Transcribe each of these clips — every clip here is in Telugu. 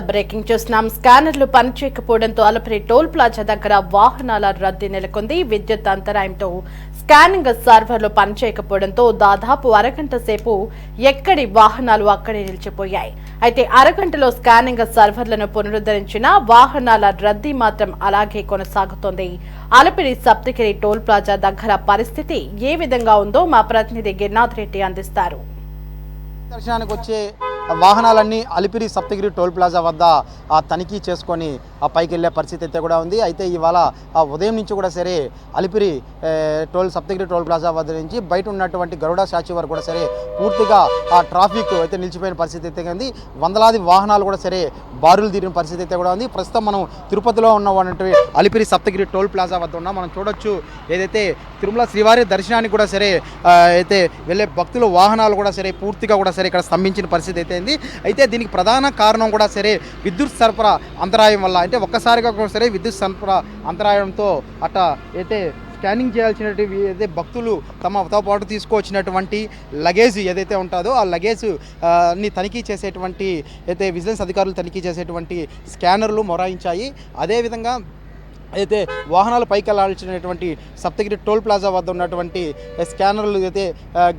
బ్రేకింగ్ చూస్తున్నాం. స్కానర్లు పనిచేయకపోవడంతో అలపిరి టోల్ ప్లాజా దగ్గర వాహనాల రద్దీ నెలకొంది. విద్యుత్ అంతరాయంతో స్కానింగ్ సర్వర్లు పనిచేయకపోవడంతో దాదాపు అరగంట సేపు ఎక్కడి వాహనాలు అక్కడే నిలిచిపోయాయి. అయితే అరగంటలో స్కానింగ్ సర్వర్లను పునరుద్ధరించిన వాహనాల రద్దీ మాత్రం అలాగే కొనసాగుతోంది. అలపిరి సప్తగిరి టోల్ ప్లాజా దగ్గర పరిస్థితి ఏ విధంగా ఉందో మా ప్రతినిధి గిరినాథ్ రెడ్డి అందిస్తారు. దర్శనానికి వచ్చే వాహనాలన్నీ అలిపిరి సప్తగిరి టోల్ ప్లాజా వద్ద తనిఖీ చేసుకొని పైకి వెళ్ళే పరిస్థితి అయితే కూడా ఉంది. అయితే ఇవాళ ఉదయం నుంచి కూడా సరే అలిపిరి సప్తగిరి టోల్ ప్లాజా వద్ద నుంచి బయట ఉన్నటువంటి గరుడ స్టాచ్యూ వరకు కూడా సరే పూర్తిగా ట్రాఫిక్ అయితే నిలిచిపోయిన పరిస్థితి అయితే ఉంది. వందలాది వాహనాలు కూడా సరే బారులు తీరిన పరిస్థితి అయితే కూడా ఉంది. ప్రస్తుతం మనం తిరుపతిలో ఉన్నటువంటి అలిపిరి సప్తగిరి టోల్ ప్లాజా వద్ద ఉన్నాం. మనం చూడొచ్చు ఏదైతే తిరుమల శ్రీవారి దర్శనానికి కూడా సరే అయితే వెళ్ళే భక్తుల వాహనాలు కూడా సరే పూర్తిగా కూడా సరే ఇక్కడ స్తంభించిన పరిస్థితి అయితే ఉంది. అయితే దీనికి ప్రధాన కారణం కూడా సరే విద్యుత్ సరఫరా అంతరాయం వల్ల, అంటే ఒక్కసారిగా కూడా సరే విద్యుత్ సరఫరా అంతరాయంతో అయితే స్కానింగ్ చేయాల్సినటువంటి ఏదైతే భక్తులు తమతో పాటు తీసుకువచ్చినటువంటి లగేజ్ ఏదైతే ఉంటుందో ఆ లగేజ్ ని తనిఖీ చేసేటువంటి అయితే విజిలెన్స్ అధికారులు తనిఖీ చేసేటువంటి స్కానర్లు మొరాయించాయి. అదేవిధంగా అయితే వాహనాలు పైకి వెళ్ళాల్సినటువంటి సప్తగిరి టోల్ ప్లాజా వద్ద ఉన్నటువంటి స్కానర్లు అయితే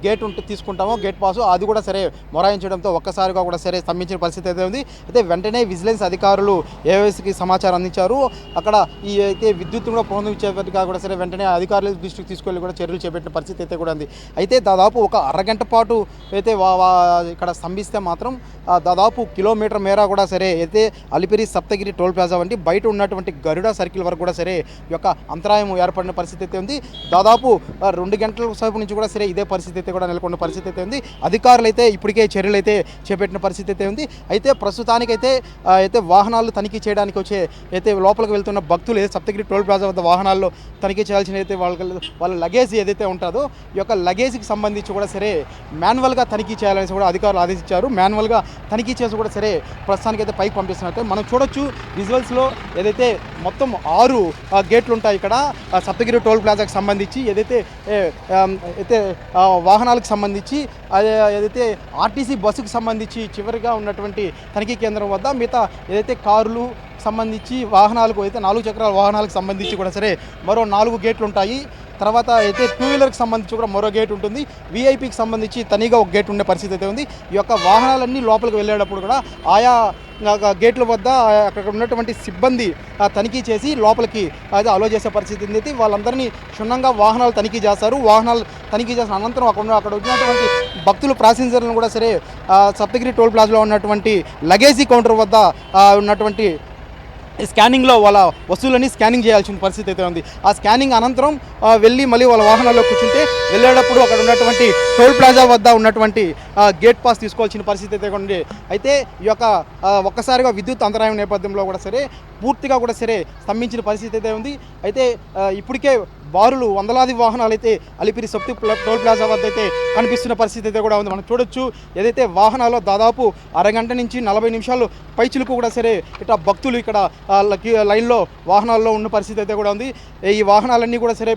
గేట్ తీసుకుంటామో గేట్ పాసు అది కూడా సరే మొరాయించడంతో ఒక్కసారిగా కూడా సరే స్తంభించిన పరిస్థితి అయితే ఉంది. అయితే వెంటనే విజిలెన్స్ అధికారులు ఏవైసీకి సమాచారం అందించారు. అక్కడ ఈ అయితే విద్యుత్ కూడా పొందించేట్టుగా కూడా సరే వెంటనే అధికారుల దృష్టికి తీసుకెళ్ళి కూడా చర్యలు చేపట్టిన పరిస్థితి అయితే కూడా ఉంది. అయితే దాదాపు ఒక అరగంట పాటు అయితే ఇక్కడ స్తంభిస్తే మాత్రం దాదాపు కిలోమీటర్ మేర కూడా సరే అయితే అలిపిరి సప్తగిరి టోల్ ప్లాజా వంటి బయట ఉన్నటువంటి గరుడ సర్కిల్ వరకు కూడా సరే ఈ యొక్క అంతరాయం ఏర్పడిన పరిస్థితి అయితే ఉంది. దాదాపు 2 గంటల సేపు నుంచి కూడా సరే ఇదే పరిస్థితి అయితే కూడా నెలకొన్న పరిస్థితి అయితే ఉంది. అధికారులు అయితే ఇప్పటికే చర్యలు అయితే చేపట్టిన పరిస్థితి అయితే ఉంది. అయితే ప్రస్తుతానికైతే అయితే వాహనాలు తనిఖీ చేయడానికి వచ్చే అయితే లోపలికి వెళ్తున్న భక్తులు సప్తగిరి టోల్ ప్లాజా వద్ద వాహనాల్లో తనిఖీ చేయాల్సిన అయితే వాళ్ళ లగేజ్ ఏదైతే ఉంటుందో ఈ యొక్క లగేజ్కి సంబంధించి కూడా సరే మాన్యువల్గా తనిఖీ చేయాలని కూడా అధికారులు ఆదేశించారు. మాన్యువల్గా తనిఖీ చేసి కూడా సరే ప్రస్తుతానికైతే పైకి పంపిస్తున్నట్టు మనం చూడొచ్చు. విజువల్స్లో ఏదైతే మొత్తం 6 గేట్లు ఉంటాయి ఇక్కడ సప్తగిరి టోల్ ప్లాజాకి సంబంధించి ఏదైతే వాహనాలకు సంబంధించి అదే ఏదైతే ఆర్టీసీ బస్సుకు సంబంధించి చివరిగా ఉన్నటువంటి తనిఖీ కేంద్రం వద్ద మిగతా ఏదైతే కారులు సంబంధించి వాహనాలకు అయితే 4 చక్రాల వాహనాలకు సంబంధించి కూడా సరే మరో 4 గేట్లు ఉంటాయి. తర్వాత అయితే 2 వీలర్కి సంబంధించి కూడా మరో గేట్ ఉంటుంది. వీఐపీకి సంబంధించి తనిగా ఒక గేట్ ఉండే పరిస్థితి అయితే ఉంది. ఈ యొక్క వాహనాలన్నీ లోపలికి వెళ్ళేటప్పుడు కూడా ఆయా గేట్ల వద్ద అక్కడ ఉన్నటువంటి సిబ్బంది తనిఖీ చేసి లోపలికి అది అలో చేసే పరిస్థితి ఉంది. వాళ్ళందరినీ క్షుణ్ణంగా వాహనాలు తనిఖీ చేస్తారు. వాహనాలు తనిఖీ చేసిన అనంతరం అక్కడ వచ్చినటువంటి భక్తులు ప్యాసింజర్లను కూడా సరే సప్తగిరి టోల్ ప్లాజాలో ఉన్నటువంటి లగేజీ కౌంటర్ వద్ద ఉన్నటువంటి స్కానింగ్లో వాళ్ళ వస్తువులని స్కానింగ్ చేయాల్సిన పరిస్థితి అయితే ఉంది. ఆ స్కానింగ్ అనంతరం వెళ్ళి మళ్ళీ వాళ్ళ వాహనాల్లో కూర్చుంటే వెళ్ళేటప్పుడు అక్కడ ఉన్నటువంటి టోల్ ప్లాజా వద్ద ఉన్నటువంటి గేట్ పాస్ తీసుకోవాల్సిన పరిస్థితి అయితే ఉంది. అయితే ఈ యొక్క ఒక్కసారిగా విద్యుత్ అంతరాయం నేపథ్యంలో కూడా సరే పూర్తిగా కూడా సరే స్తంభించిన పరిస్థితి అయితే ఉంది. అయితే ఇప్పటికే బారులు వందలాది వాహనాలు అయితే అలిపిరి టోల్ ప్లాజా వద్ద అయితే కనిపిస్తున్న పరిస్థితి అయితే కూడా ఉంది. మనం చూడొచ్చు ఏదైతే వాహనాల్లో దాదాపు అరగంట నుంచి 40 నిమిషాలు పైచులకు కూడా సరే ఇట్లా భక్తులు ఇక్కడ లైన్లో వాహనాల్లో ఉన్న పరిస్థితి అయితే కూడా ఉంది. ఈ వాహనాలన్నీ కూడా సరే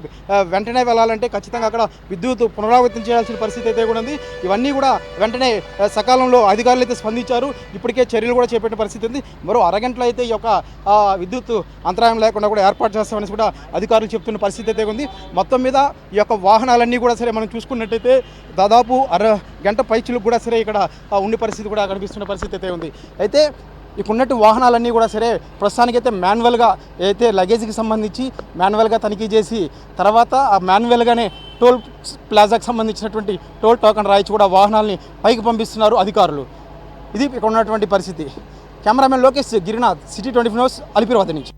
వెంటనే వెళ్ళాలంటే ఖచ్చితంగా అక్కడ విద్యుత్ పునరావృతం చేయాల్సిన పరిస్థితి అయితే కూడా ఉంది. ఇవన్నీ కూడా వెంటనే సకాలంలో అధికారులు అయితే స్పందించారు. ఇప్పటికే చర్యలు కూడా చేపట్టిన పరిస్థితి ఉంది. మరో అరగంటలో అయితే ఈ యొక్క విద్యుత్ అంతరాయం లేకుండా కూడా ఏర్పాటు చేస్తామని కూడా అధికారులు చెప్తున్న పరిస్థితి అయితే ఉంది. మొత్తం మీద ఈ యొక్క వాహనాలన్నీ కూడా సరే మనం చూసుకున్నట్టయితే దాదాపు అరగంట పైచులకు కూడా సరే ఇక్కడ ఉండే పరిస్థితి కూడా కనిపిస్తున్న పరిస్థితి అయితే ఉంది. అయితే ఇప్పుడున్నట్టు వాహనాలన్నీ కూడా సరే ప్రస్తుతానికైతే మాన్యువల్గా అయితే లగేజ్కి సంబంధించి మాన్యువల్గా తనిఖీ చేసి తర్వాత ఆ మాన్యువల్గానే టోల్ ప్లాజాకి సంబంధించినటువంటి టోల్ టోకన్ రాయించి కూడా వాహనాలని పైకి పంపిస్తున్నారు అధికారులు. ఇది ఇక్కడ ఉన్నటువంటి పరిస్థితి. Cameraman Lokesh, Girinath, city 24 news, Alipiri వద్ద నుంచి.